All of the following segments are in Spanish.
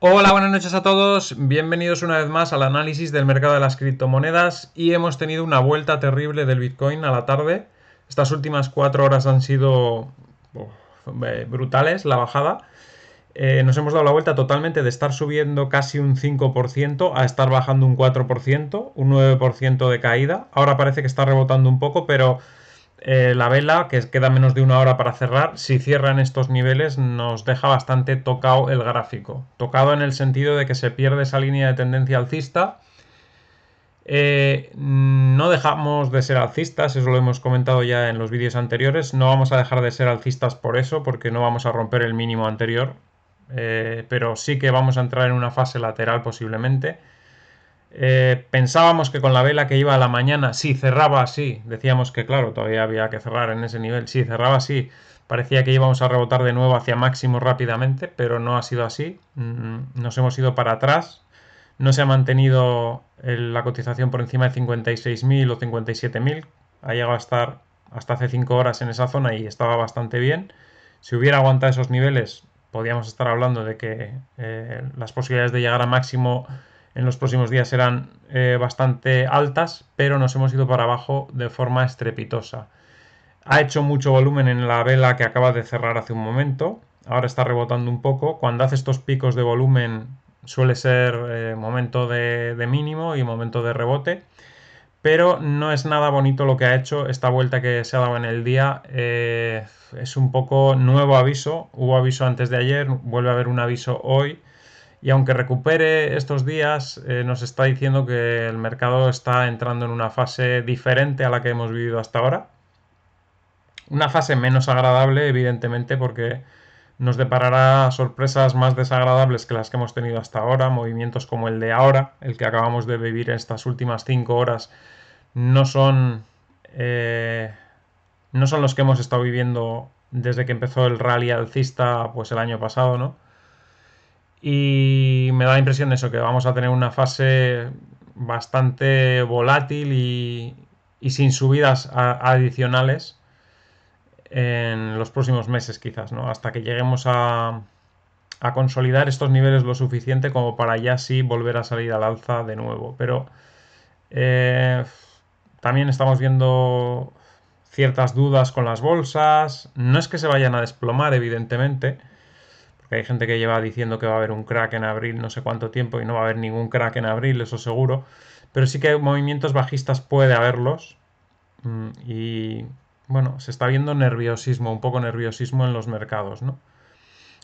Hola, buenas noches a todos. Bienvenidos una vez más al análisis del mercado de las criptomonedas y hemos tenido una vuelta terrible del Bitcoin a la tarde. Estas últimas 4 horas han sido brutales, la bajada. Nos hemos dado la vuelta totalmente de estar subiendo casi un 5% a estar bajando un 4%, un 9% de caída. Ahora parece que está rebotando un poco, pero la vela, que queda menos de una hora para cerrar, si cierra en estos niveles nos deja bastante tocado el gráfico. Tocado en el sentido de que se pierde esa línea de tendencia alcista. No dejamos de ser alcistas, eso lo hemos comentado ya en los vídeos anteriores. No vamos a dejar de ser alcistas por eso, porque no vamos a romper el mínimo anterior. Pero sí que vamos a entrar en una fase lateral posiblemente. Pensábamos que con la vela que iba a la mañana, si cerraba así, decíamos que claro, todavía había que cerrar en ese nivel, si cerraba así, parecía que íbamos a rebotar de nuevo hacia máximo rápidamente, pero no ha sido así. Nos hemos ido para atrás, no se ha mantenido la cotización por encima de 56.000 o 57.000, ha llegado a estar hasta hace 5 horas en esa zona y estaba bastante bien. Si hubiera aguantado esos niveles, podríamos estar hablando de que las posibilidades de llegar a máximo en los próximos días serán bastante altas, pero nos hemos ido para abajo de forma estrepitosa. Ha hecho mucho volumen en la vela que acaba de cerrar hace un momento, ahora está rebotando un poco. Cuando hace estos picos de volumen suele ser momento de mínimo y momento de rebote, pero no es nada bonito lo que ha hecho esta vuelta que se ha dado en el día. Es un poco nuevo aviso, hubo aviso antes de ayer, vuelve a haber un aviso hoy. Y aunque recupere estos días, nos está diciendo que el mercado está entrando en una fase diferente a la que hemos vivido hasta ahora. Una fase menos agradable, evidentemente, porque nos deparará sorpresas más desagradables que las que hemos tenido hasta ahora. Movimientos como el de ahora, el que acabamos de vivir en estas últimas 5 horas, no son, eh, no son los que hemos estado viviendo desde que empezó el rally alcista pues el año pasado, ¿no? Y me da la impresión de eso, que vamos a tener una fase bastante volátil y sin subidas adicionales en los próximos meses quizás, ¿no? Hasta que lleguemos a consolidar estos niveles lo suficiente como para ya sí volver a salir al alza de nuevo. Pero eh, también estamos viendo ciertas dudas con las bolsas. No es que se vayan a desplomar, evidentemente, porque hay gente que lleva diciendo que va a haber un crack en abril no sé cuánto tiempo y no va a haber ningún crack en abril, eso seguro. Pero sí que movimientos bajistas puede haberlos. Y bueno, se está viendo nerviosismo, un poco nerviosismo en los mercados, ¿no?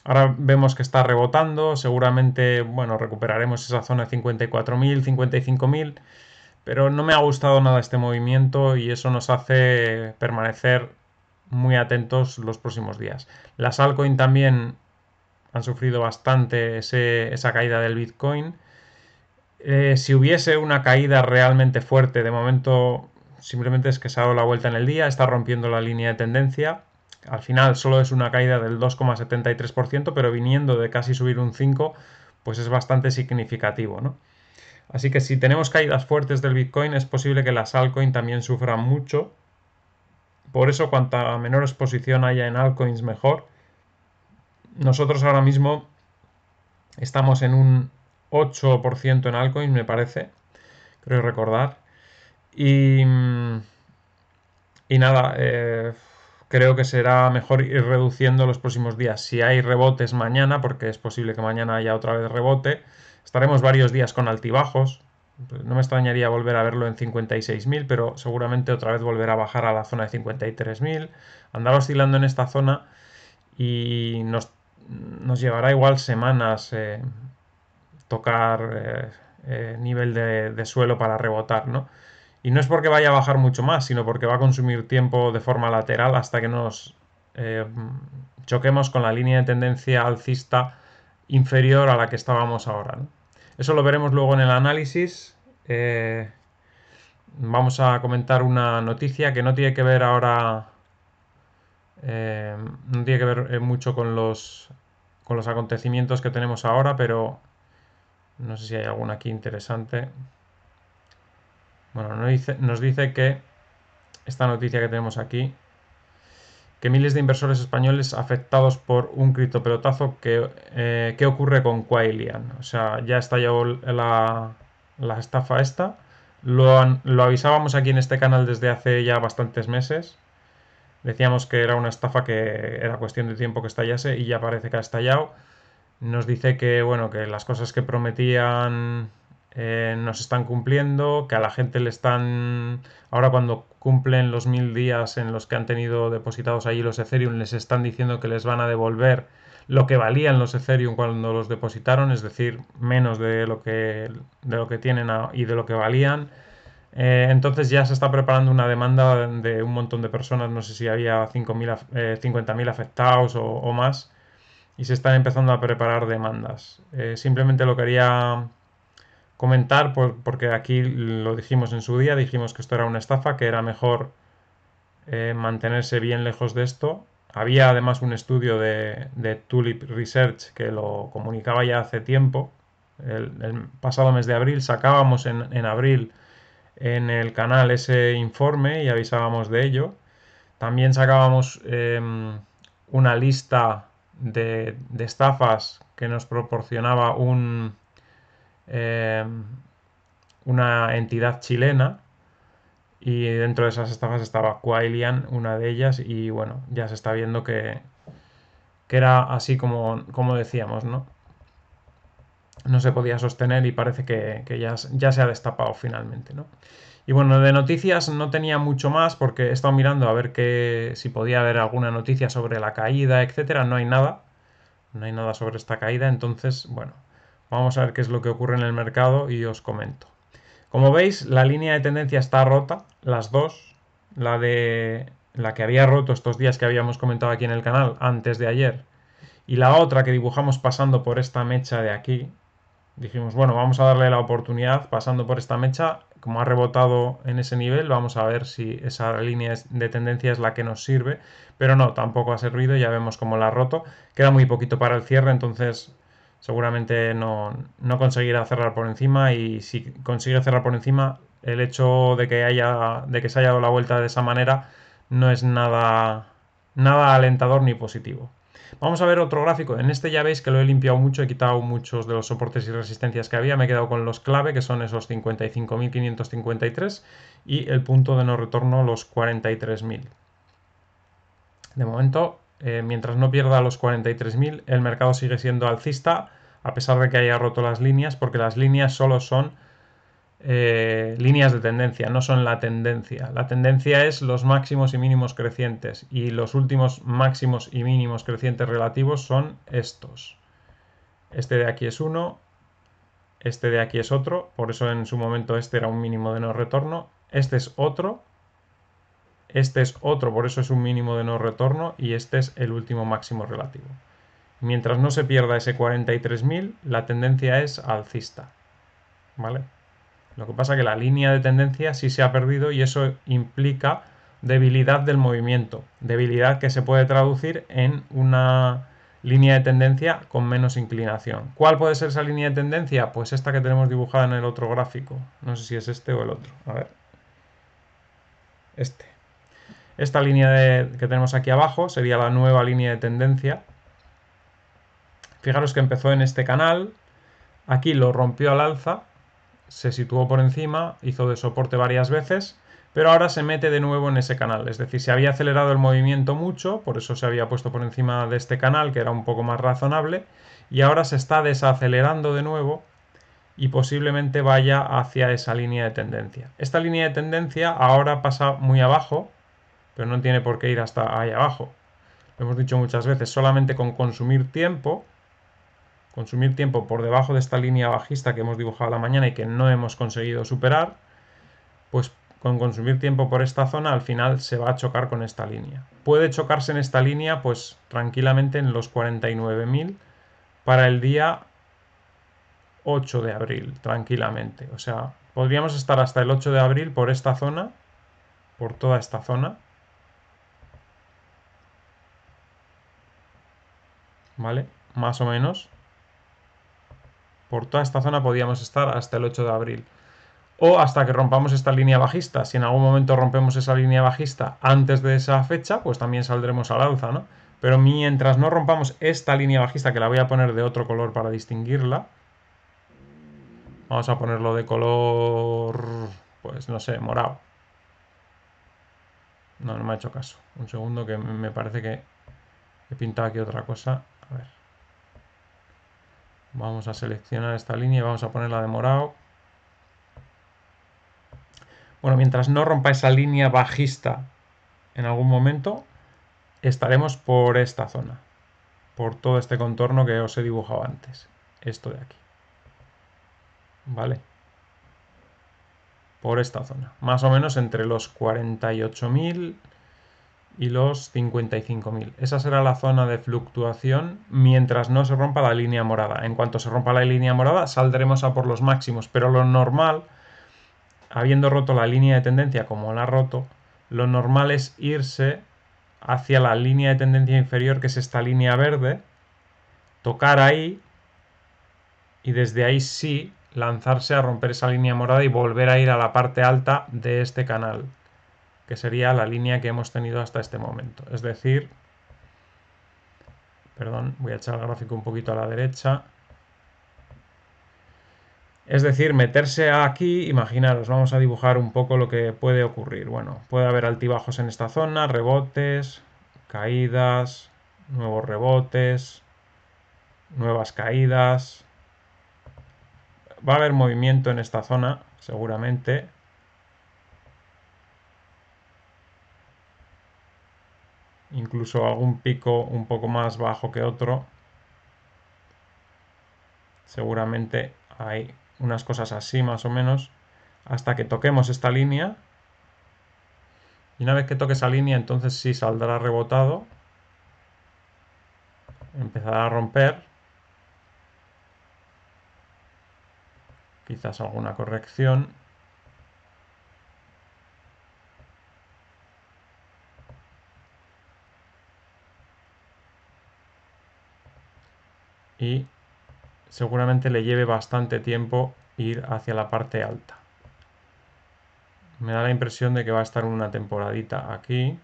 Ahora vemos que está rebotando, seguramente, bueno, recuperaremos esa zona de 54.000, 55.000, pero no me ha gustado nada este movimiento y eso nos hace permanecer muy atentos los próximos días. Las altcoin también han sufrido bastante esa caída del Bitcoin. Si hubiese una caída realmente fuerte, de momento simplemente es que se ha dado la vuelta en el día, está rompiendo la línea de tendencia. Al final solo es una caída del 2,73%, pero viniendo de casi subir un 5%, pues es bastante significativo, ¿no? Así que si tenemos caídas fuertes del Bitcoin, es posible que las altcoins también sufran mucho. Por eso, cuanta menor exposición haya en altcoins, mejor. Nosotros ahora mismo estamos en un 8% en altcoins, me parece, creo recordar. Y, y nada, creo que será mejor ir reduciendo los próximos días. Si hay rebotes mañana, porque es posible que mañana haya otra vez rebote, estaremos varios días con altibajos. No me extrañaría volver a verlo en 56.000, pero seguramente otra vez volverá a bajar a la zona de 53.000. Andar oscilando en esta zona y nos llevará igual semanas tocar nivel de suelo para rebotar, ¿no? Y no es porque vaya a bajar mucho más, sino porque va a consumir tiempo de forma lateral hasta que nos eh, choquemos con la línea de tendencia alcista inferior a la que estábamos ahora, ¿no? Eso lo veremos luego en el análisis. Vamos a comentar una noticia que no tiene que ver ahora, no tiene que ver mucho con los acontecimientos que tenemos ahora, pero no sé si hay alguna aquí interesante. Bueno, nos dice que esta noticia que tenemos aquí que miles de inversores españoles afectados por un criptopelotazo ¿qué ocurre con Quailian? O sea, ya estalló la estafa esta. Lo avisábamos aquí en este canal desde hace ya bastantes meses. Decíamos que era una estafa que era cuestión de tiempo que estallase y ya parece que ha estallado. Nos dice que, bueno, que las cosas que prometían no se están cumpliendo, que a la gente le están... Ahora cuando cumplen los 1000 días en los que han tenido depositados allí los Ethereum, les están diciendo que les van a devolver lo que valían los Ethereum cuando los depositaron, es decir, menos de lo que tienen y de lo que valían. Entonces ya se está preparando una demanda de un montón de personas, no sé si había 50.000 afectados o más, y se están empezando a preparar demandas. Simplemente lo quería comentar porque aquí lo dijimos en su día, dijimos que esto era una estafa, que era mejor mantenerse bien lejos de esto. Había además un estudio de Tulip Research que lo comunicaba ya hace tiempo. El pasado mes de abril sacábamos en abril en el canal ese informe y avisábamos de ello. También sacábamos una lista de estafas que nos proporcionaba eh, una entidad chilena y dentro de esas estafas estaba Quailian, una de ellas, y bueno, ya se está viendo que era así como decíamos, ¿no? No se podía sostener y parece que ya se ha destapado finalmente, ¿no? Y bueno, de noticias no tenía mucho más porque he estado mirando a ver si podía haber alguna noticia sobre la caída, etcétera. No hay nada. No hay nada sobre esta caída. Entonces, bueno, vamos a ver qué es lo que ocurre en el mercado y os comento. Como veis, la línea de tendencia está rota, las dos. La que había roto estos días que habíamos comentado aquí en el canal antes de ayer. Y la otra que dibujamos pasando por esta mecha de aquí, dijimos, bueno, vamos a darle la oportunidad pasando por esta mecha. Como ha rebotado en ese nivel, vamos a ver si esa línea de tendencia es la que nos sirve. Pero no, tampoco ha servido, ya vemos cómo la ha roto. Queda muy poquito para el cierre, entonces seguramente no conseguirá cerrar por encima. Y si consigue cerrar por encima, el hecho de que se haya dado la vuelta de esa manera no es nada alentador ni positivo. Vamos a ver otro gráfico. En este ya veis que lo he limpiado mucho, he quitado muchos de los soportes y resistencias que había, me he quedado con los clave, que son esos 55.553 y el punto de no retorno, los 43.000. De momento, mientras no pierda los 43.000, el mercado sigue siendo alcista, a pesar de que haya roto las líneas, porque las líneas solo son líneas de tendencia, no son la tendencia. La tendencia es los máximos y mínimos crecientes y los últimos máximos y mínimos crecientes relativos son estos. Este de aquí es uno, este de aquí es otro, por eso en su momento este era un mínimo de no retorno, este es otro, por eso es un mínimo de no retorno y este es el último máximo relativo. Mientras no se pierda ese 43.000, la tendencia es alcista. ¿Vale? Lo que pasa es que la línea de tendencia sí se ha perdido y eso implica debilidad del movimiento. Debilidad que se puede traducir en una línea de tendencia con menos inclinación. ¿Cuál puede ser esa línea de tendencia? Pues esta que tenemos dibujada en el otro gráfico. No sé si es este o el otro. A ver. Este. Esta línea que tenemos aquí abajo sería la nueva línea de tendencia. Fijaros que empezó en este canal. Aquí lo rompió al alza, se situó por encima, hizo de soporte varias veces, pero ahora se mete de nuevo en ese canal. Es decir, se había acelerado el movimiento mucho, por eso se había puesto por encima de este canal, que era un poco más razonable, y ahora se está desacelerando de nuevo y posiblemente vaya hacia esa línea de tendencia. Esta línea de tendencia ahora pasa muy abajo, pero no tiene por qué ir hasta ahí abajo. Lo hemos dicho muchas veces, solamente con consumir tiempo por debajo de esta línea bajista que hemos dibujado a la mañana y que no hemos conseguido superar, pues con consumir tiempo por esta zona al final se va a chocar con esta línea. Puede chocarse en esta línea pues tranquilamente en los 49.000 para el día 8 de abril, tranquilamente. O sea, podríamos estar hasta el 8 de abril por esta zona, por toda esta zona. ¿Vale? Más o menos. Por toda esta zona podríamos estar hasta el 8 de abril. o hasta que rompamos esta línea bajista. Si en algún momento rompemos esa línea bajista antes de esa fecha, pues también saldremos al alza, ¿no? Pero mientras no rompamos esta línea bajista, que la voy a poner de otro color para distinguirla, vamos a ponerlo de color, pues no sé, morado. No, no me ha hecho caso. Un segundo que me parece que he pintado aquí otra cosa. A ver. Vamos a seleccionar esta línea y vamos a ponerla de morado. Bueno, mientras no rompa esa línea bajista en algún momento, estaremos por esta zona. Por todo este contorno que os he dibujado antes. Esto de aquí. ¿Vale? Por esta zona. Más o menos entre los 48.000 y los 55.000. Esa será la zona de fluctuación mientras no se rompa la línea morada. En cuanto se rompa la línea morada, saldremos a por los máximos. Pero lo normal, habiendo roto la línea de tendencia como la ha roto, lo normal es irse hacia la línea de tendencia inferior, que es esta línea verde, tocar ahí y desde ahí sí lanzarse a romper esa línea morada y volver a ir a la parte alta de este canal, que sería la línea que hemos tenido hasta este momento. Es decir, perdón, voy a echar el gráfico un poquito a la derecha. Es decir, meterse aquí, imaginaros, vamos a dibujar un poco lo que puede ocurrir. Bueno, puede haber altibajos en esta zona, rebotes, caídas, nuevos rebotes, nuevas caídas. Va a haber movimiento en esta zona, seguramente. Incluso algún pico un poco más bajo que otro. Seguramente hay unas cosas así más o menos, hasta que toquemos esta línea. Y una vez que toque esa línea, entonces sí saldrá rebotado. Empezará a romper. Quizás alguna corrección. Y seguramente le lleve bastante tiempo ir hacia la parte alta. Me da la impresión de que va a estar una temporadita aquí.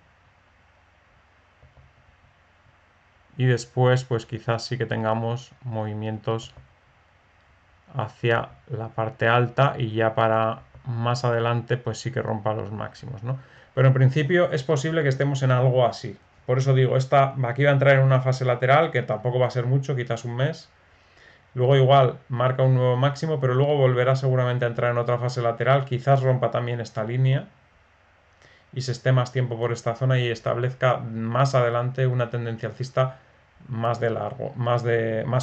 Y después, pues quizás sí que tengamos movimientos hacia la parte alta y ya para más adelante, pues sí que rompa los máximos, ¿no? Pero en principio es posible que estemos en algo así. Por eso digo, aquí va a entrar en una fase lateral que tampoco va a ser mucho, quizás un mes. Luego igual marca un nuevo máximo, pero luego volverá seguramente a entrar en otra fase lateral. Quizás rompa también esta línea y se esté más tiempo por esta zona y establezca más adelante una tendencia alcista más de largo, más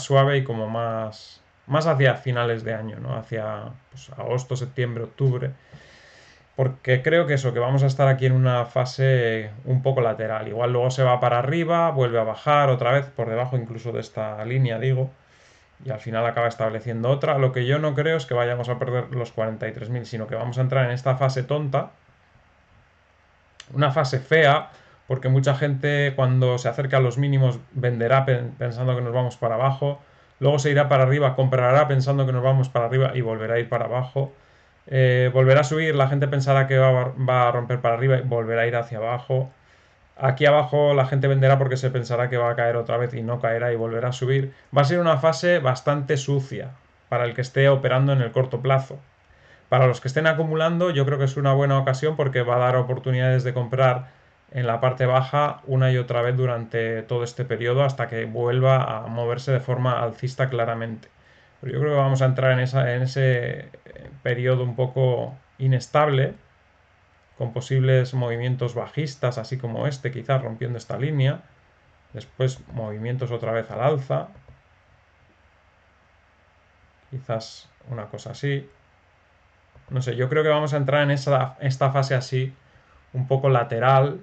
suave y como más hacia finales de año, ¿no? Hacia pues, agosto, septiembre, octubre. Porque creo que eso, que vamos a estar aquí en una fase un poco lateral. Igual luego se va para arriba, vuelve a bajar otra vez por debajo incluso de esta línea, digo, y al final acaba estableciendo otra. Lo que yo no creo es que vayamos a perder los 43.000, sino que vamos a entrar en esta fase tonta, una fase fea, porque mucha gente cuando se acerca a los mínimos venderá pensando que nos vamos para abajo, luego se irá para arriba, comprará pensando que nos vamos para arriba y volverá a ir para abajo. Volverá a subir, la gente pensará que va a romper para arriba y volverá a ir hacia abajo. Aquí abajo la gente venderá porque se pensará que va a caer otra vez y no caerá y volverá a subir. Va a ser una fase bastante sucia para el que esté operando en el corto plazo. Para los que estén acumulando, yo creo que es una buena ocasión porque va a dar oportunidades de comprar en la parte baja una y otra vez durante todo este periodo hasta que vuelva a moverse de forma alcista claramente. Pero yo creo que vamos a entrar en ese periodo un poco inestable, con posibles movimientos bajistas, así como este, quizás rompiendo esta línea. Después movimientos otra vez al alza. Quizás una cosa así. No sé, yo creo que vamos a entrar en esta fase así, un poco lateral,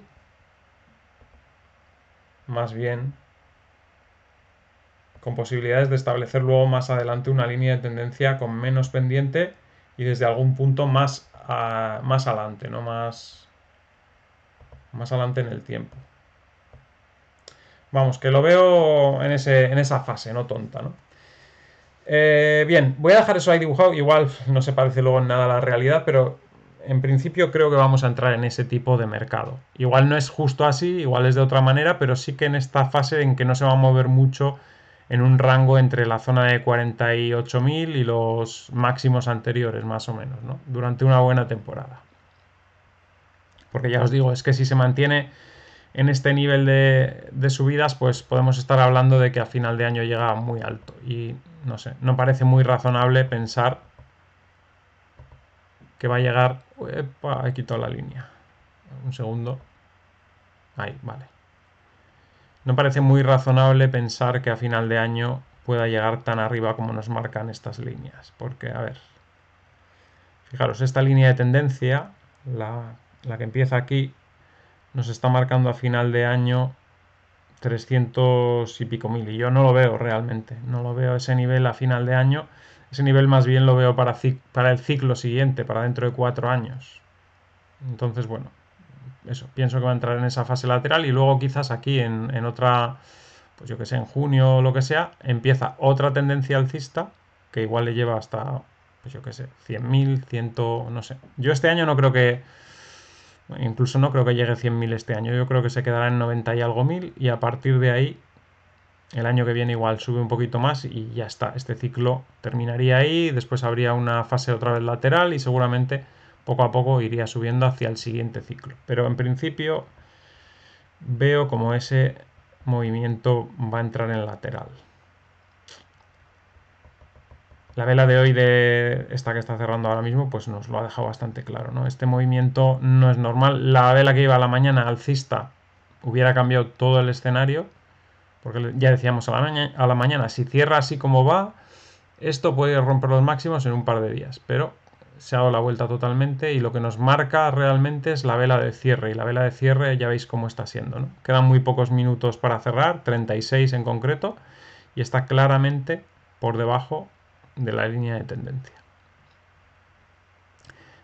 más bien, con posibilidades de establecer luego más adelante una línea de tendencia con menos pendiente y desde algún punto más adelante, ¿no? Más adelante en el tiempo. Vamos, que lo veo en esa fase, no tonta, ¿no? Bien, voy a dejar eso ahí dibujado. Igual no se parece luego en nada a la realidad, pero en principio creo que vamos a entrar en ese tipo de mercado. Igual no es justo así, igual es de otra manera, pero sí que en esta fase en que no se va a mover mucho en un rango entre la zona de 48.000 y los máximos anteriores, más o menos, ¿no? Durante una buena temporada. Porque ya os digo, es que si se mantiene en este nivel de subidas, pues podemos estar hablando de que a final de año llega muy alto. Y no sé, no parece muy razonable pensar que va a llegar... Epa, he quitado la línea. Un segundo. Ahí, vale. No parece muy razonable pensar que a final de año pueda llegar tan arriba como nos marcan estas líneas. Porque, a ver, fijaros, esta línea de tendencia, la que empieza aquí, nos está marcando a final de año 300 y pico mil. Y yo no lo veo realmente. No lo veo ese nivel a final de año. Ese nivel más bien lo veo para el ciclo siguiente, para dentro de 4 años. Entonces, bueno, eso, pienso que va a entrar en esa fase lateral y luego quizás aquí en otra, pues yo que sé, en junio o lo que sea, empieza otra tendencia alcista que igual le lleva hasta, pues yo que sé, 100.000, 100, no sé. Yo este año no creo que, incluso no creo que llegue a 100.000 este año, yo creo que se quedará en 90 y algo mil y a partir de ahí el año que viene igual sube un poquito más y ya está. Este ciclo terminaría ahí, después habría una fase otra vez lateral y seguramente poco a poco iría subiendo hacia el siguiente ciclo. Pero en principio veo como ese movimiento va a entrar en lateral. La vela de hoy de esta que está cerrando ahora mismo pues nos lo ha dejado bastante claro, ¿no? Este movimiento no es normal. La vela que iba a la mañana alcista hubiera cambiado todo el escenario, porque ya decíamos a la mañana, si cierra así como va, esto puede romper los máximos en un par de días, pero se ha dado la vuelta totalmente y lo que nos marca realmente es la vela de cierre. Y la vela de cierre ya veis cómo está siendo, ¿no? Quedan muy pocos minutos para cerrar, 36 en concreto, y está claramente por debajo de la línea de tendencia.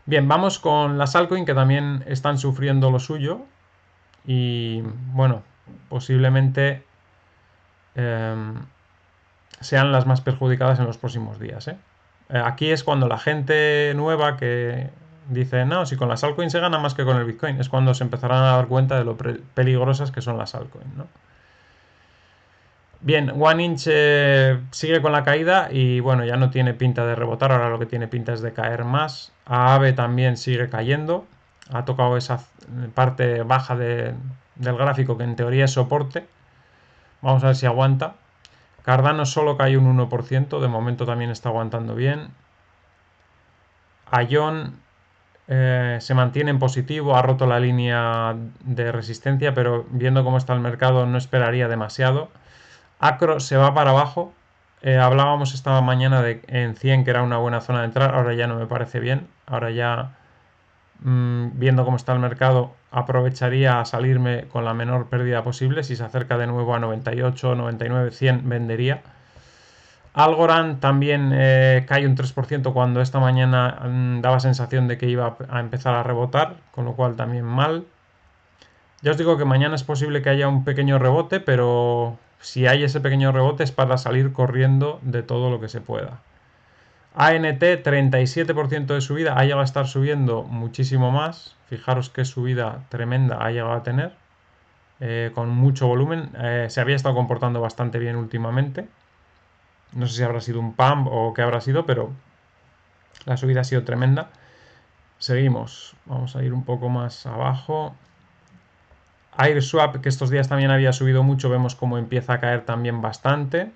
Bien, vamos con las altcoins que también están sufriendo lo suyo y bueno, posiblemente eh, sean las más perjudicadas en los próximos días. Aquí es cuando la gente nueva que dice, no, si con las altcoins se gana más que con el Bitcoin, es cuando se empezarán a dar cuenta de lo peligrosas que son las altcoins, ¿no? Bien, OneInch sigue con la caída y bueno, ya no tiene pinta de rebotar, ahora lo que tiene pinta es de caer más. Aave también sigue cayendo, ha tocado esa parte baja del gráfico que en teoría es soporte. Vamos a ver si aguanta. Cardano solo cae un 1%, de momento también está aguantando bien. Aion se mantiene en positivo, ha roto la línea de resistencia, pero viendo cómo está el mercado no esperaría demasiado. Acro se va para abajo. Hablábamos esta mañana de en 100 que era una buena zona de entrar, ahora ya no me parece bien. Ahora ya, viendo cómo está el mercado, aprovecharía a salirme con la menor pérdida posible. Si se acerca de nuevo a 98, 99, 100, vendería. Algorand también cae un 3% cuando esta mañana daba sensación de que iba a empezar a rebotar, con lo cual también mal. Ya os digo que mañana es posible que haya un pequeño rebote, pero si hay ese pequeño rebote es para salir corriendo de todo lo que se pueda. ANT 37% de subida, ha llegado a estar subiendo muchísimo más. Fijaros qué subida tremenda ha llegado a tener, con mucho volumen. Se había estado comportando bastante bien últimamente. No sé si habrá sido un pump o qué habrá sido, pero la subida ha sido tremenda. Seguimos, vamos a ir un poco más abajo. AirSwap, que estos días también había subido mucho, vemos cómo empieza a caer también bastante.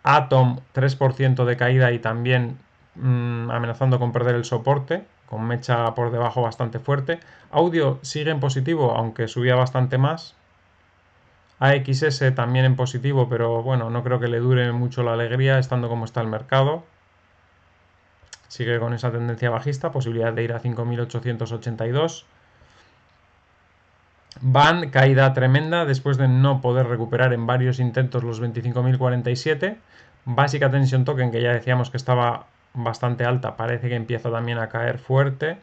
Atom 3% de caída y también amenazando con perder el soporte, con mecha por debajo bastante fuerte. Audio sigue en positivo, aunque subía bastante más. AXS también en positivo, pero bueno, no creo que le dure mucho la alegría estando como está el mercado. Sigue con esa tendencia bajista, posibilidad de ir a 5.882. Van, caída tremenda después de no poder recuperar en varios intentos los 25.047. Básica Tension Token, que ya decíamos que estaba bastante alta, parece que empieza también a caer fuerte.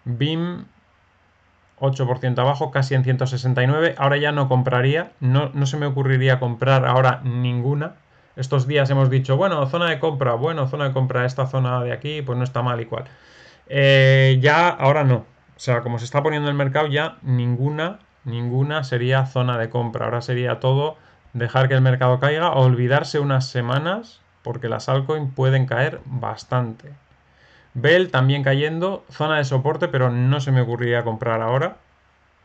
BIM 8% abajo, casi en 169. Ahora ya no compraría, no se me ocurriría comprar ahora ninguna, Estos días hemos dicho, bueno, zona de compra, bueno, zona de compra, esta zona de aquí, pues no está mal y cual. Ya ahora no. O sea, como se está poniendo el mercado, ya ninguna sería zona de compra. Ahora sería todo dejar que el mercado caiga, olvidarse unas semanas, porque las altcoins pueden caer bastante. Bell también cayendo, zona de soporte, pero no se me ocurriría comprar ahora.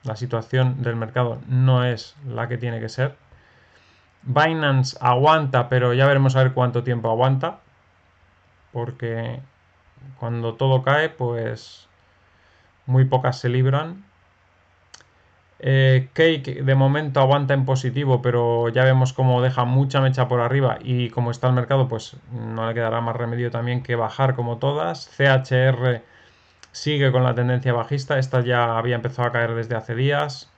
La situación del mercado no es la que tiene que ser. Binance aguanta, pero ya veremos a ver cuánto tiempo aguanta. Porque cuando todo cae, pues muy pocas se libran. Cake de momento aguanta en positivo, pero ya vemos cómo deja mucha mecha por arriba y como está el mercado, pues no le quedará más remedio también que bajar como todas. CHR sigue con la tendencia bajista, esta ya había empezado a caer desde hace días.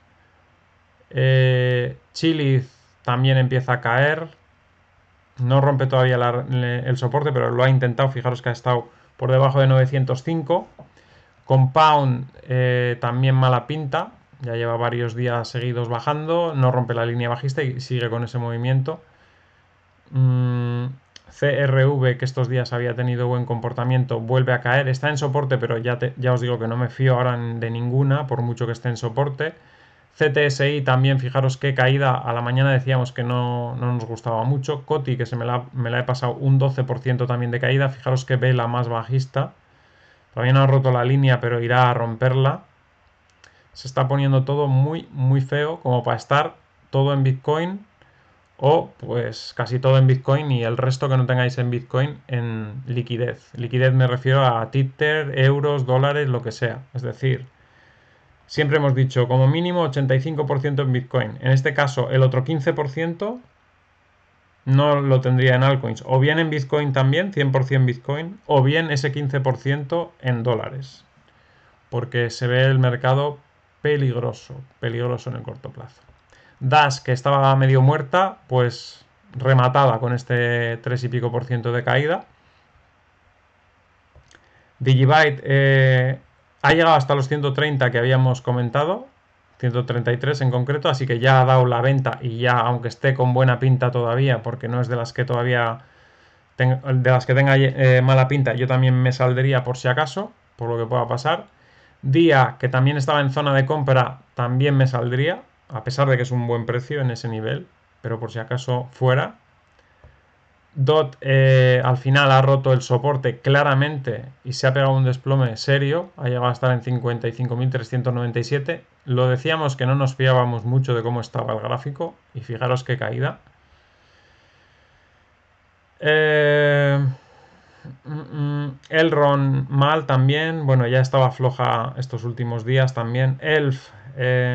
Chili también empieza a caer, no rompe todavía el soporte, pero lo ha intentado, fijaros que ha estado por debajo de 905. Compound también mala pinta, ya lleva varios días seguidos bajando, no rompe la línea bajista y sigue con ese movimiento. CRV, que estos días había tenido buen comportamiento, vuelve a caer, está en soporte, pero ya os digo que no me fío ahora de ninguna, por mucho que esté en soporte. CTSI también, fijaros qué caída, a la mañana decíamos que no nos gustaba mucho. Coti, que me la he pasado un 12% también de caída, fijaros que vela más bajista. Todavía no ha roto la línea, pero irá a romperla. Se está poniendo todo muy feo como para estar todo en Bitcoin o pues casi todo en Bitcoin y el resto que no tengáis en Bitcoin en liquidez. Liquidez me refiero a Tether, euros, dólares, lo que sea. Es decir, siempre hemos dicho como mínimo 85% en Bitcoin. En este caso, el otro 15% no lo tendría en altcoins. O bien en Bitcoin también, 100% Bitcoin, o bien ese 15% en dólares. Porque se ve el mercado peligroso en el corto plazo. Dash, que estaba medio muerta, pues rematada con este 3 y pico por ciento de caída. Digibyte ha llegado hasta los 130 que habíamos comentado, 133 en concreto, así que ya ha dado la venta y ya, aunque esté con buena pinta todavía, porque no es de las que todavía de las que tenga mala pinta, yo también me saldría por si acaso, por lo que pueda pasar. Día, que también estaba en zona de compra, también me saldría, a pesar de que es un buen precio en ese nivel, pero por si acaso fuera. DOT al final ha roto el soporte claramente y se ha pegado un desplome serio, ha llegado a estar en 55.397. Lo decíamos que no nos fiábamos mucho de cómo estaba el gráfico y fijaros qué caída. Elron mal también, bueno, ya estaba floja estos últimos días también. Elf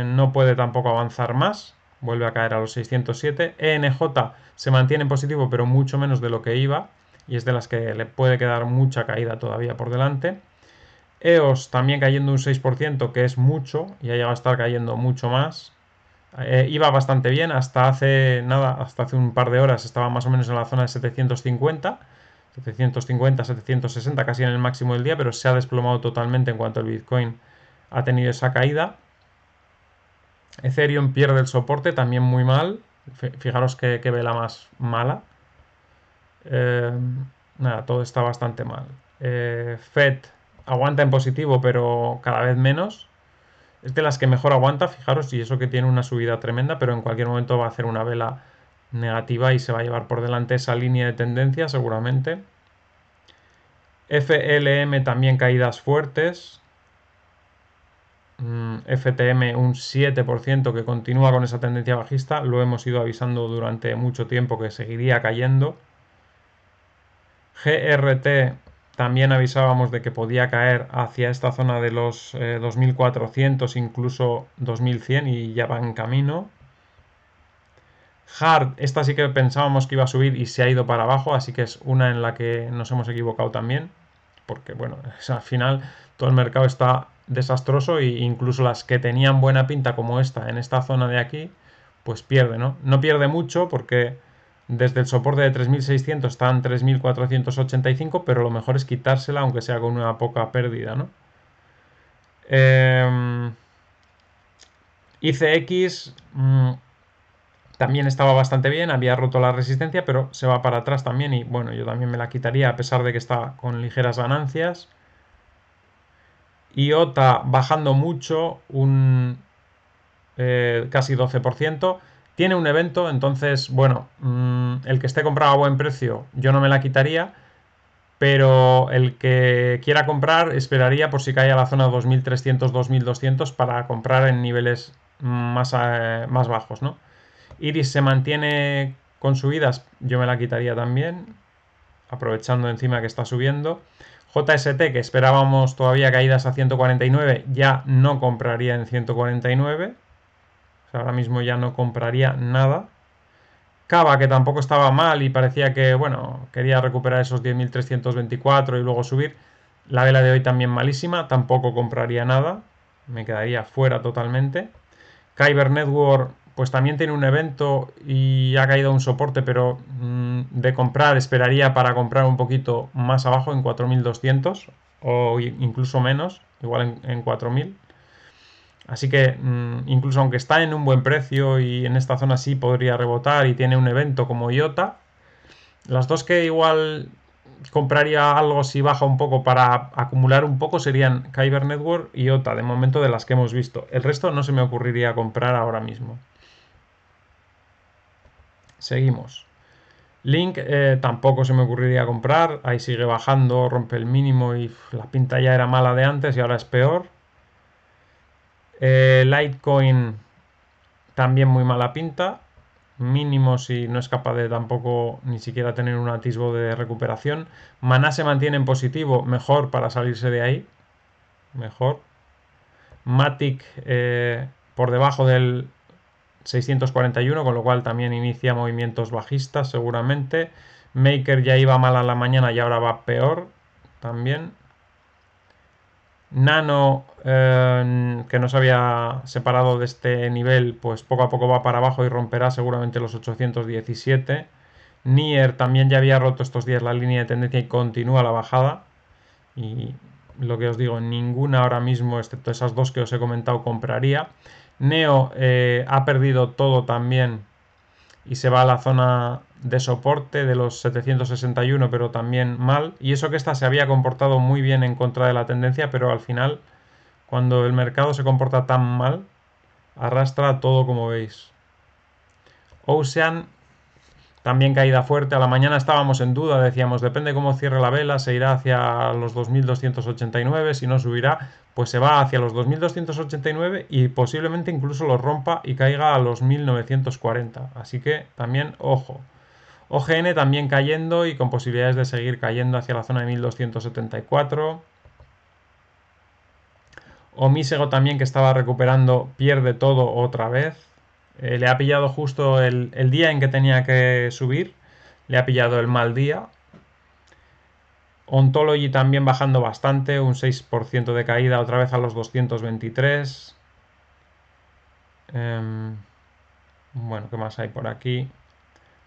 no puede tampoco avanzar más, vuelve a caer a los 607. ENJ se mantiene en positivo, pero mucho menos de lo que iba, y es de las que le puede quedar mucha caída todavía por delante. EOS también cayendo un 6%, que es mucho, y ha llegado a estar cayendo mucho más. Iba bastante bien, hasta hace nada, hasta hace un par de horas estaba más o menos en la zona de 750, 760, casi en el máximo del día, pero se ha desplomado totalmente en cuanto el Bitcoin ha tenido esa caída. Ethereum pierde el soporte, también muy mal. Fijaros que vela más mala. Eh, Nada, todo está bastante mal. Fed aguanta en positivo, pero cada vez menos. Es de las que mejor aguanta, fijaros, y eso que tiene una subida tremenda, pero en cualquier momento va a hacer una vela negativa y se va a llevar por delante esa línea de tendencia seguramente. FLM también caídas fuertes. FTM un 7% que continúa con esa tendencia bajista. Lo hemos ido avisando durante mucho tiempo que seguiría cayendo. GRT también avisábamos de que podía caer hacia esta zona de los 2400, incluso 2100 y ya va en camino. Hard, esta sí que pensábamos que iba a subir y se ha ido para abajo, así que es una en la que nos hemos equivocado también, porque bueno, al final todo el mercado está desastroso e incluso las que tenían buena pinta como esta en esta zona de aquí, pues pierde, ¿no? No pierde mucho porque desde el soporte de 3600 está en 3485, pero lo mejor es quitársela aunque sea con una poca pérdida, ¿no? ICX también estaba bastante bien, había roto la resistencia, pero se va para atrás también y bueno, yo también me la quitaría a pesar de que está con ligeras ganancias. IOTA bajando mucho, casi 12%. Tiene un evento, entonces, bueno, el que esté comprado a buen precio, yo no me la quitaría, pero el que quiera comprar esperaría por si cae a la zona 2300-2200 para comprar en niveles más bajos, ¿no? Iris se mantiene con subidas, yo me la quitaría también, aprovechando encima que está subiendo. JST, que esperábamos todavía caídas a 149, ya no compraría en 149. O sea, ahora mismo ya no compraría nada. Cava, que tampoco estaba mal y parecía que, bueno, quería recuperar esos 10.324 y luego subir. La vela de hoy también malísima, tampoco compraría nada. Me quedaría fuera totalmente. Kyber Network, pues también tiene un evento y ha caído un soporte, pero de comprar esperaría para comprar un poquito más abajo en 4.200 o incluso menos, igual en 4.000. Así que incluso aunque está en un buen precio y en esta zona sí podría rebotar y tiene un evento como IOTA, las dos que igual compraría algo si baja un poco para acumular un poco serían Kyber Network y IOTA, de momento de las que hemos visto. El resto no se me ocurriría comprar ahora mismo. Seguimos. Link tampoco se me ocurriría comprar, ahí sigue bajando, rompe el mínimo y la pinta ya era mala de antes y ahora es peor. Litecoin también muy mala pinta, mínimo si no es capaz de tampoco ni siquiera tener un atisbo de recuperación. Maná se mantiene en positivo, mejor para salirse de ahí, mejor. Matic por debajo del 641, con lo cual también inicia movimientos bajistas seguramente. Maker ya iba mal a la mañana y ahora va peor también. Nano, que no se había separado de este nivel, pues poco a poco va para abajo y romperá seguramente los 817. Nier también ya había roto estos días la línea de tendencia y continúa la bajada. Y lo que os digo, ninguna ahora mismo, excepto esas dos que os he comentado, compraría. Neo ha perdido todo también y se va a la zona de soporte de los 761, pero también mal. Y eso que esta se había comportado muy bien en contra de la tendencia, pero al final, cuando el mercado se comporta tan mal, arrastra todo como veis. Ocean también caída fuerte. A la mañana estábamos en duda, decíamos, depende cómo cierre la vela, se irá hacia los 2289, si no subirá, pues se va hacia los 2289 y posiblemente incluso los rompa y caiga a los 1940. Así que también ojo. OGN también cayendo y con posibilidades de seguir cayendo hacia la zona de 1274. Omísego también, que estaba recuperando, pierde todo otra vez. Le ha pillado justo el día en que tenía que subir. Le ha pillado el mal día. Ontology también bajando bastante, un 6% de caída otra vez a los 223. Bueno, ¿qué más hay por aquí?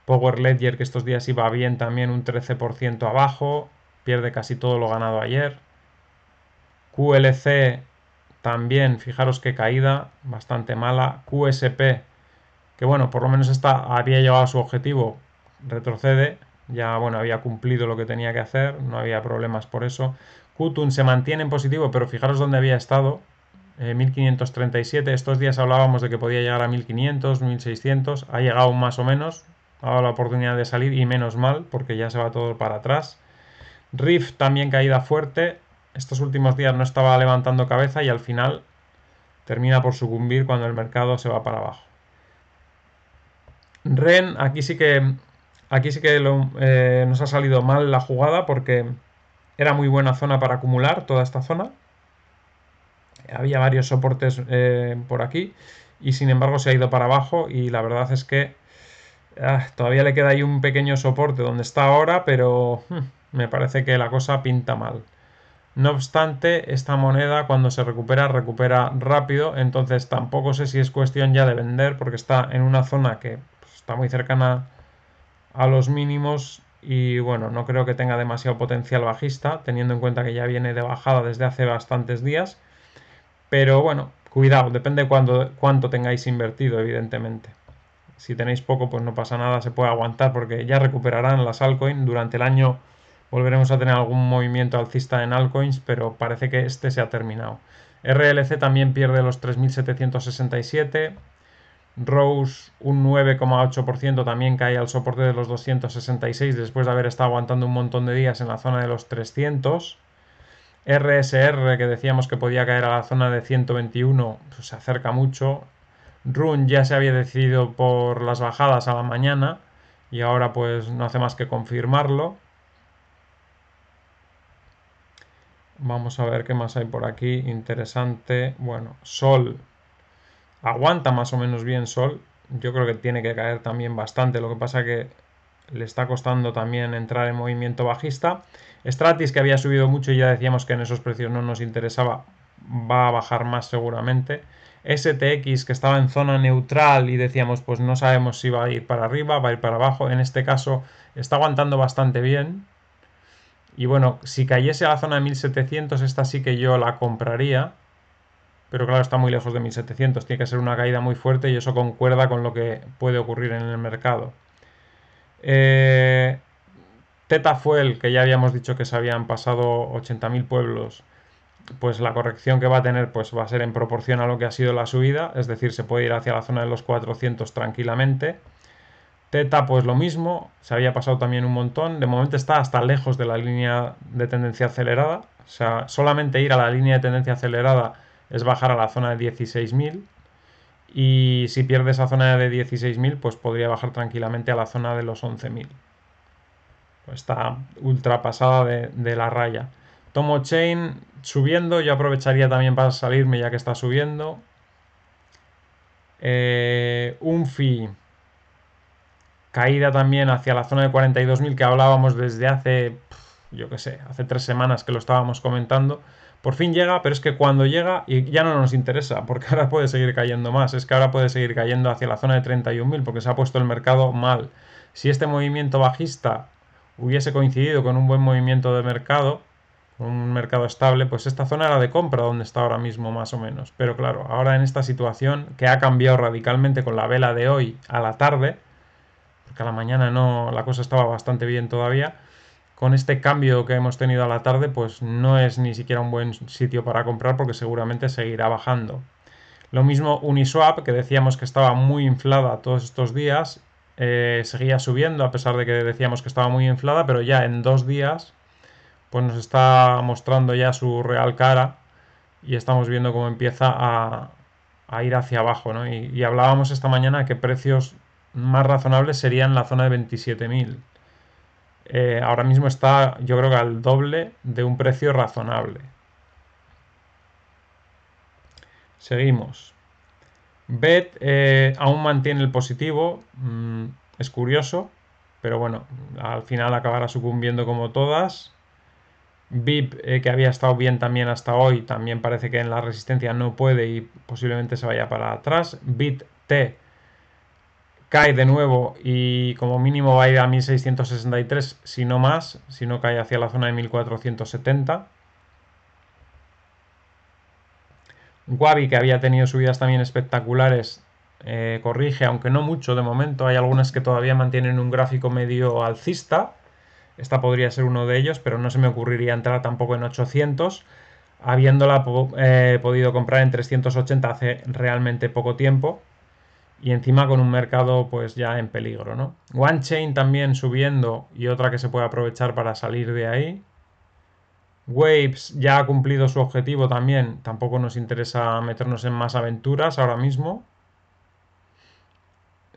Power Ledger, que estos días iba bien también, un 13% abajo. Pierde casi todo lo ganado ayer. QLC también, fijaros qué caída, bastante mala. QSP, que bueno, por lo menos esta había llegado a su objetivo, retrocede, ya bueno, había cumplido lo que tenía que hacer, no había problemas por eso. Qtun se mantiene en positivo, pero fijaros dónde había estado, 1537, estos días hablábamos de que podía llegar a 1500, 1600, ha llegado más o menos, ha dado la oportunidad de salir y menos mal, porque ya se va todo para atrás. Rift también caída fuerte, estos últimos días no estaba levantando cabeza y al final termina por sucumbir cuando el mercado se va para abajo. Ren, aquí sí que nos ha salido mal la jugada porque era muy buena zona para acumular toda esta zona. Había varios soportes por aquí y sin embargo se ha ido para abajo y la verdad es que todavía le queda ahí un pequeño soporte donde está ahora, pero me parece que la cosa pinta mal. No obstante, esta moneda cuando se recupera, recupera rápido, entonces tampoco sé si es cuestión ya de vender porque está en una zona que pues, está muy cercana a los mínimos y bueno, no creo que tenga demasiado potencial bajista, teniendo en cuenta que ya viene de bajada desde hace bastantes días, pero bueno, cuidado, depende cuánto tengáis invertido, evidentemente. si tenéis poco, pues no pasa nada, se puede aguantar porque ya recuperarán las altcoins. Durante el año volveremos a tener algún movimiento alcista en altcoins, pero parece que este se ha terminado. RLC también pierde los 3.767. Rose un 9,8% también cae al soporte de los 266 después de haber estado aguantando un montón de días en la zona de los 300. RSR, que decíamos que podía caer a la zona de 121, pues se acerca mucho. Run ya se había decidido por las bajadas a la mañana y ahora pues no hace más que confirmarlo. Vamos a ver qué más hay por aquí. Interesante. Bueno, Sol aguanta más o menos bien Sol. Yo creo que tiene que caer también bastante. Lo que pasa que le está costando también entrar en movimiento bajista. Stratis, que había subido mucho y ya decíamos que en esos precios no nos interesaba, va a bajar más seguramente. STX, que estaba en zona neutral y decíamos pues no sabemos si va a ir para arriba, va a ir para abajo. En este caso está aguantando bastante bien. Y bueno, si cayese a la zona de 1700, esta sí que yo la compraría. Pero claro, está muy lejos de 1700. Tiene que ser una caída muy fuerte y eso concuerda con lo que puede ocurrir en el mercado. Eh, Teta Fuel, que ya habíamos dicho que se habían pasado 80.000 pueblos, pues la corrección que va a tener pues va a ser en proporción a lo que ha sido la subida, es decir, se puede ir hacia la zona de los 400 tranquilamente. Teta pues lo mismo, se había pasado también un montón, de momento está hasta lejos de la línea de tendencia acelerada, o sea, solamente ir a la línea de tendencia acelerada es bajar a la zona de 16.000 y si pierde esa zona de 16.000 pues podría bajar tranquilamente a la zona de los 11.000. Pues está ultra pasada de la raya. Tomo Chain subiendo, yo aprovecharía también para salirme ya que está subiendo. Unfi caída también hacia la zona de 42.000 que hablábamos desde hace, yo qué sé, hace 3 semanas que lo estábamos comentando. Por fin llega, pero es que cuando llega y ya no nos interesa, porque ahora puede seguir cayendo más. Es que ahora puede seguir cayendo hacia la zona de 31.000 porque se ha puesto el mercado mal. Si este movimiento bajista hubiese coincidido con un buen movimiento de mercado, un mercado estable, pues esta zona era de compra donde está ahora mismo más o menos. Pero claro, ahora en esta situación que ha cambiado radicalmente con la vela de hoy a la tarde, porque a la mañana no, la cosa estaba bastante bien todavía, con este cambio que hemos tenido a la tarde, pues no es ni siquiera un buen sitio para comprar porque seguramente seguirá bajando. Lo mismo Uniswap, que decíamos que estaba muy inflada todos estos días, seguía subiendo a pesar de que decíamos que estaba muy inflada, pero ya en 2 días pues nos está mostrando ya su real cara y estamos viendo cómo empieza a ir hacia abajo, ¿no? Y hablábamos esta mañana que precios más razonables serían la zona de 27.000. Ahora mismo está, yo creo que al doble de un precio razonable. Seguimos. BET aún mantiene el positivo. Es curioso, pero bueno, al final acabará sucumbiendo como todas. VIP, que había estado bien también hasta hoy, también parece que en la resistencia no puede y posiblemente se vaya para atrás. BIT-T cae de nuevo y como mínimo va a ir a 1663, si no más, si no cae hacia la zona de 1470. Wabi, que había tenido subidas también espectaculares, corrige, aunque no mucho de momento. Hay algunas que todavía mantienen un gráfico medio alcista. Esta podría ser uno de ellos, pero no se me ocurriría entrar tampoco en 800, habiéndola podido comprar en 380 hace realmente poco tiempo y encima con un mercado pues ya en peligro, ¿no? OneChain también subiendo y otra que se puede aprovechar para salir de ahí. Waves ya ha cumplido su objetivo también, tampoco nos interesa meternos en más aventuras ahora mismo.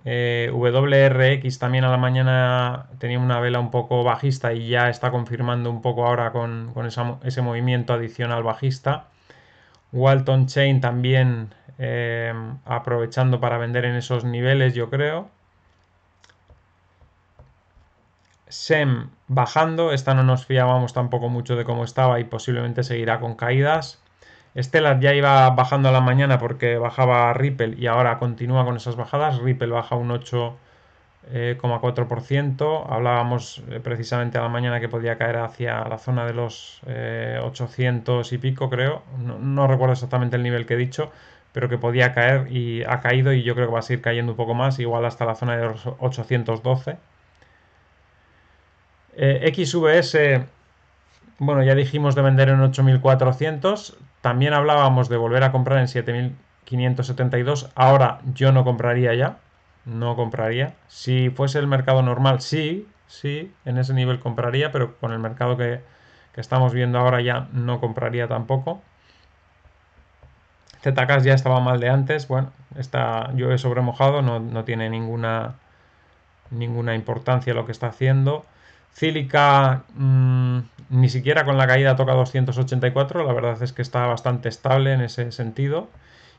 WRX también a la mañana tenía una vela un poco bajista y ya está confirmando un poco ahora con ese movimiento adicional bajista. Walton Chain también aprovechando para vender en esos niveles, yo creo. SEM bajando, esta no nos fiábamos tampoco mucho de cómo estaba y posiblemente seguirá con caídas. Stellar ya iba bajando a la mañana porque bajaba Ripple y ahora continúa con esas bajadas. Ripple baja un 8,4%. Hablábamos precisamente a la mañana que podía caer hacia la zona de los 800 y pico, creo. No recuerdo exactamente el nivel que he dicho, pero que podía caer y ha caído y yo creo que va a seguir cayendo un poco más, igual hasta la zona de los 812. XVS, bueno, ya dijimos de vender en 8400, también hablábamos de volver a comprar en 7572, ahora yo no compraría ya, no compraría. Si fuese el mercado normal, sí, sí, en ese nivel compraría, pero con el mercado que estamos viendo ahora ya no compraría tampoco. ZK ya estaba mal de antes, bueno, yo he sobremojado, no tiene ninguna importancia lo que está haciendo. Cílica ni siquiera con la caída toca 284, la verdad es que está bastante estable en ese sentido.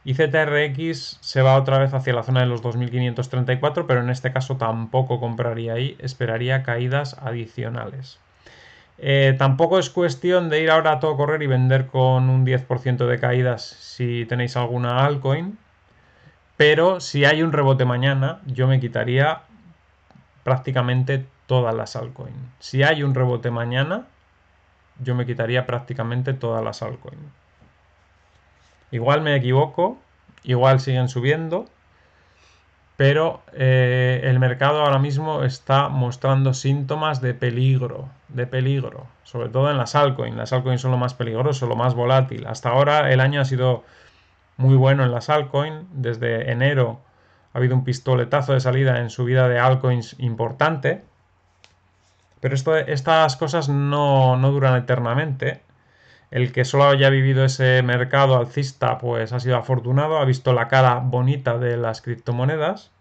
Y ZRX se va otra vez hacia la zona de los 2534, pero en este caso tampoco compraría ahí, esperaría caídas adicionales. Tampoco es cuestión de ir ahora a todo correr y vender con un 10% de caídas si tenéis alguna altcoin, pero si hay un rebote mañana, yo me quitaría prácticamente todas las altcoins. Si hay un rebote mañana, yo me quitaría prácticamente todas las altcoins. Igual me equivoco, igual siguen subiendo, pero el mercado ahora mismo está mostrando síntomas de peligro, sobre todo en las altcoins. Las altcoins son lo más peligroso, lo más volátil. Hasta ahora el año ha sido muy bueno en las altcoins. Desde enero ha habido un pistoletazo de salida en subida de altcoins importante, pero estas cosas no duran eternamente. El que solo haya vivido ese mercado alcista pues ha sido afortunado, ha visto la cara bonita de las criptomonedas,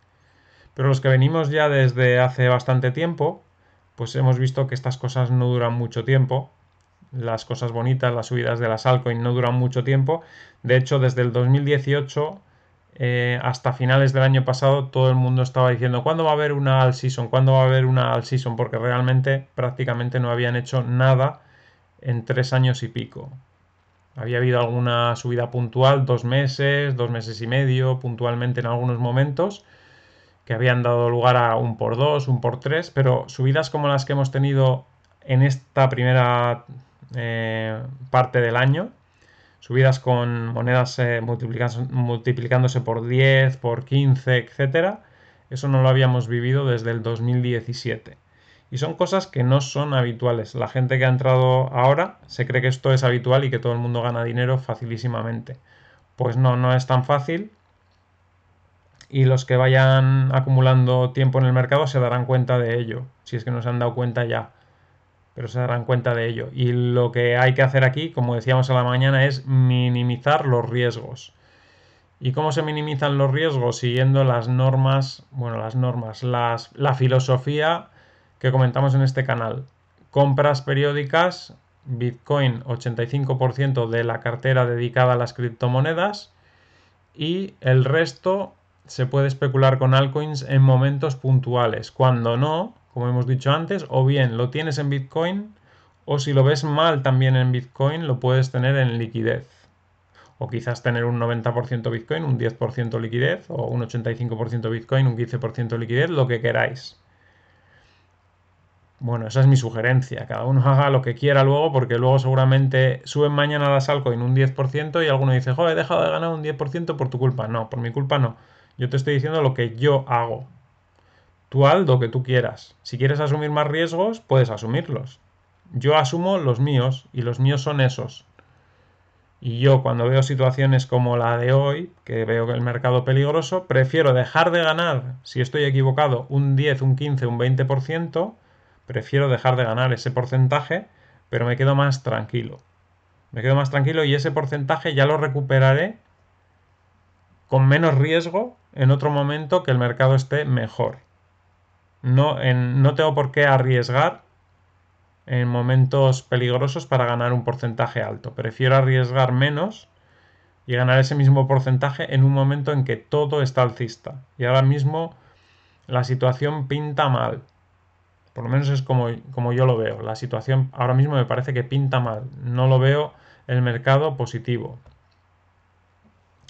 pero los que venimos ya desde hace bastante tiempo, pues hemos visto que estas cosas no duran mucho tiempo. Las cosas bonitas, las subidas de las altcoins no duran mucho tiempo. De hecho, desde el 2018 hasta finales del año pasado todo el mundo estaba diciendo ¿cuándo va a haber una alt season? ¿Cuándo va a haber una alt season? Porque realmente prácticamente no habían hecho nada en 3 años y pico. Había habido alguna subida puntual, 2 meses y medio, puntualmente en algunos momentos, que habían dado lugar a un por dos, un por tres, pero subidas como las que hemos tenido en esta primera parte del año, subidas con monedas multiplicándose por 10, por 15, etcétera, eso no lo habíamos vivido desde el 2017. Y son cosas que no son habituales. La gente que ha entrado ahora se cree que esto es habitual y que todo el mundo gana dinero facilísimamente. Pues no es tan fácil. Y los que vayan acumulando tiempo en el mercado se darán cuenta de ello. Si es que no se han dado cuenta ya. Pero se darán cuenta de ello. Y lo que hay que hacer aquí, como decíamos a la mañana, es minimizar los riesgos. ¿Y cómo se minimizan los riesgos? Siguiendo las normas, la filosofía que comentamos en este canal. Compras periódicas, Bitcoin 85% de la cartera dedicada a las criptomonedas y el resto se puede especular con altcoins en momentos puntuales. Cuando no, como hemos dicho antes, o bien lo tienes en Bitcoin o si lo ves mal también en Bitcoin lo puedes tener en liquidez. O quizás tener un 90% Bitcoin, un 10% liquidez, o un 85% Bitcoin, un 15% liquidez, lo que queráis. Bueno, esa es mi sugerencia. Cada uno haga lo que quiera luego, porque luego seguramente suben mañana las altcoins un 10% y alguno dice, joder, he dejado de ganar un 10% por tu culpa. No, por mi culpa no. Yo te estoy diciendo lo que yo hago. Tú haz lo que tú quieras. Si quieres asumir más riesgos, puedes asumirlos. Yo asumo los míos y los míos son esos. Y yo cuando veo situaciones como la de hoy, que veo que el mercado peligroso, prefiero dejar de ganar, si estoy equivocado, un 10, un 15, un 20%, prefiero dejar de ganar ese porcentaje, pero me quedo más tranquilo. Me quedo más tranquilo y ese porcentaje ya lo recuperaré con menos riesgo en otro momento que el mercado esté mejor. No tengo por qué arriesgar en momentos peligrosos para ganar un porcentaje alto. Prefiero arriesgar menos y ganar ese mismo porcentaje en un momento en que todo está alcista. Y ahora mismo la situación pinta mal. Por lo menos es como yo lo veo. La situación ahora mismo me parece que pinta mal. No lo veo el mercado positivo.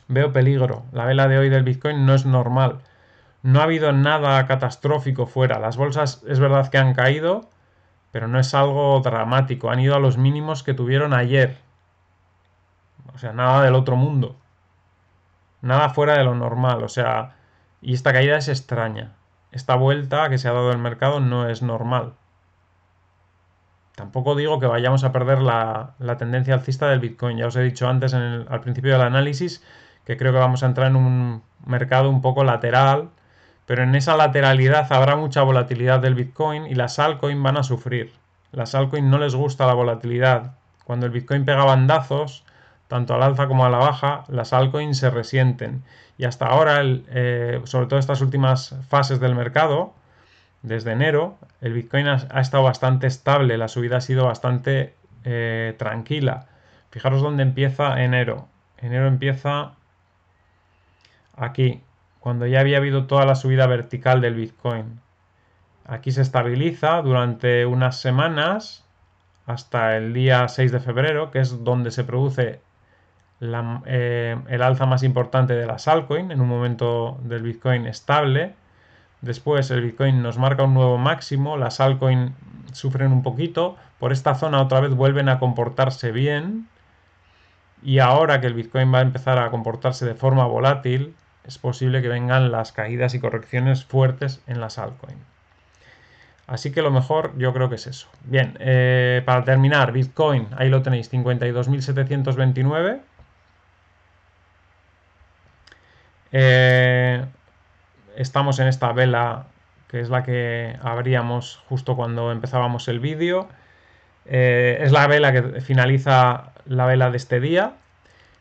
Veo peligro. La vela de hoy del Bitcoin no es normal. No ha habido nada catastrófico fuera. Las bolsas es verdad que han caído, pero no es algo dramático. Han ido a los mínimos que tuvieron ayer. O sea, nada del otro mundo. Nada fuera de lo normal, o sea, y esta caída es extraña. Esta vuelta que se ha dado el mercado no es normal. Tampoco digo que vayamos a perder la tendencia alcista del Bitcoin. Ya os he dicho antes al principio del análisis que creo que vamos a entrar en un mercado un poco lateral, pero en esa lateralidad habrá mucha volatilidad del Bitcoin y las altcoins van a sufrir. Las altcoins no les gusta la volatilidad. Cuando el Bitcoin pega bandazos, tanto al alza como a la baja, las altcoins se resienten. Y hasta ahora, sobre todo estas últimas fases del mercado, desde enero, el Bitcoin ha estado bastante estable, la subida ha sido bastante tranquila. Fijaros dónde empieza enero. Enero empieza aquí, cuando ya había habido toda la subida vertical del Bitcoin. Aquí se estabiliza durante unas semanas hasta el día 6 de febrero, que es donde se produce el alza más importante de las altcoins, en un momento del Bitcoin estable. Después el Bitcoin nos marca un nuevo máximo, las altcoins sufren un poquito, por esta zona otra vez vuelven a comportarse bien y ahora que el Bitcoin va a empezar a comportarse de forma volátil, es posible que vengan las caídas y correcciones fuertes en las altcoins. Así que lo mejor yo creo que es eso. Bien, para terminar, Bitcoin, ahí lo tenéis, 52.729. Estamos en esta vela que es la que abríamos justo cuando empezábamos el vídeo. Es la vela que finaliza la vela de este día.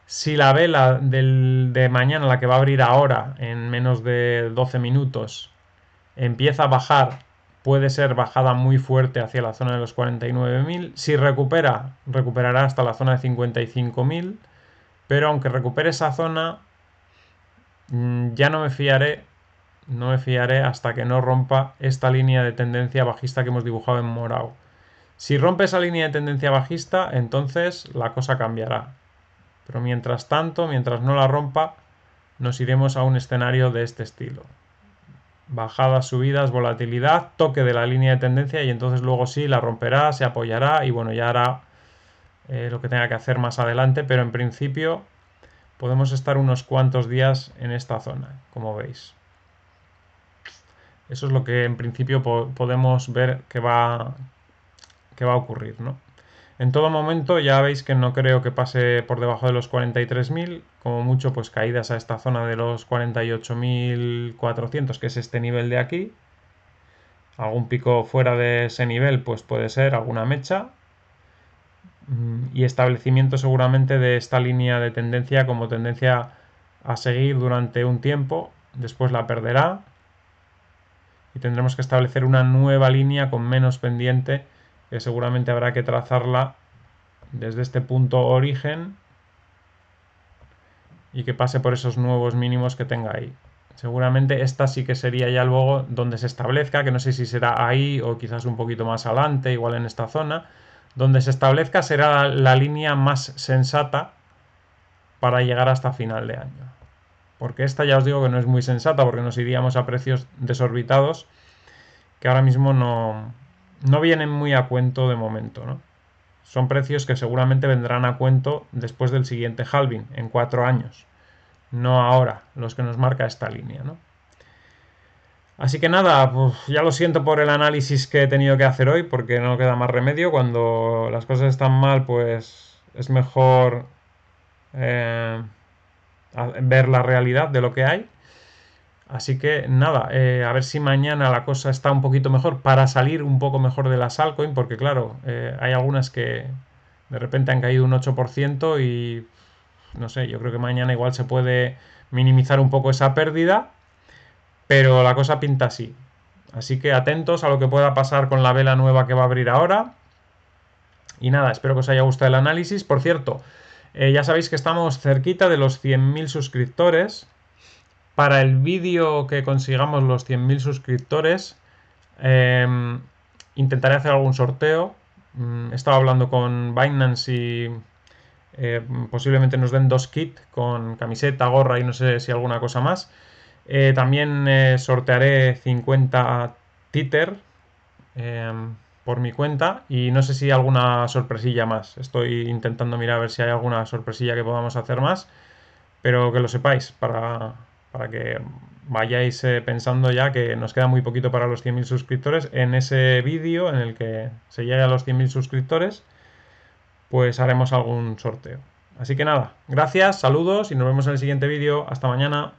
Si la vela de mañana, la que va a abrir ahora en menos de 12 minutos, empieza a bajar, puede ser bajada muy fuerte hacia la zona de los 49.000. Si recuperará hasta la zona de 55.000. Pero aunque recupere esa zona, ya no me fiaré hasta que no rompa esta línea de tendencia bajista que hemos dibujado en morado. Si rompe esa línea de tendencia bajista, entonces la cosa cambiará. Pero mientras tanto, mientras no la rompa, nos iremos a un escenario de este estilo. Bajadas, subidas, volatilidad, toque de la línea de tendencia y entonces luego sí la romperá, se apoyará y bueno, ya hará lo que tenga que hacer más adelante, pero en principio podemos estar unos cuantos días en esta zona, como veis. Eso es lo que en principio podemos ver que va a ocurrir, ¿no? En todo momento ya veis que no creo que pase por debajo de los 43.000, como mucho pues caídas a esta zona de los 48.400, que es este nivel de aquí. Algún pico fuera de ese nivel pues puede ser alguna mecha. Y establecimiento seguramente de esta línea de tendencia como tendencia a seguir durante un tiempo, después la perderá y tendremos que establecer una nueva línea con menos pendiente que seguramente habrá que trazarla desde este punto origen y que pase por esos nuevos mínimos que tenga ahí. Seguramente esta sí que sería ya luego donde se establezca, que no sé si será ahí o quizás un poquito más adelante, igual en esta zona. Donde se establezca será la línea más sensata para llegar hasta final de año. Porque esta ya os digo que no es muy sensata porque nos iríamos a precios desorbitados que ahora mismo no vienen muy a cuento de momento, ¿no? Son precios que seguramente vendrán a cuento después del siguiente halving, en 4 años. No ahora, los que nos marca esta línea, ¿no? Así que nada, pues ya lo siento por el análisis que he tenido que hacer hoy, porque no queda más remedio. Cuando las cosas están mal, pues es mejor eh, ver la realidad de lo que hay. Así que nada, a ver si mañana la cosa está un poquito mejor para salir un poco mejor de las altcoins, porque claro, hay algunas que de repente han caído un 8% y no sé, yo creo que mañana igual se puede minimizar un poco esa pérdida, pero la cosa pinta así. Así que atentos a lo que pueda pasar con la vela nueva que va a abrir ahora. Y nada, espero que os haya gustado el análisis. Por cierto, ya sabéis que estamos cerquita de los 100.000 suscriptores. Para el vídeo que consigamos los 100.000 suscriptores, intentaré hacer algún sorteo. He estado hablando con Binance y posiblemente nos den 2 kits con camiseta, gorra y no sé si alguna cosa más. También sortearé 50 Tether por mi cuenta y no sé si alguna sorpresilla más. Estoy intentando mirar a ver si hay alguna sorpresilla que podamos hacer más. pero que lo sepáis para que vayáis pensando ya que nos queda muy poquito para los 100.000 suscriptores. En ese vídeo en el que se llegue a los 100.000 suscriptores, pues haremos algún sorteo. Así que nada, gracias, saludos y nos vemos en el siguiente vídeo. Hasta mañana.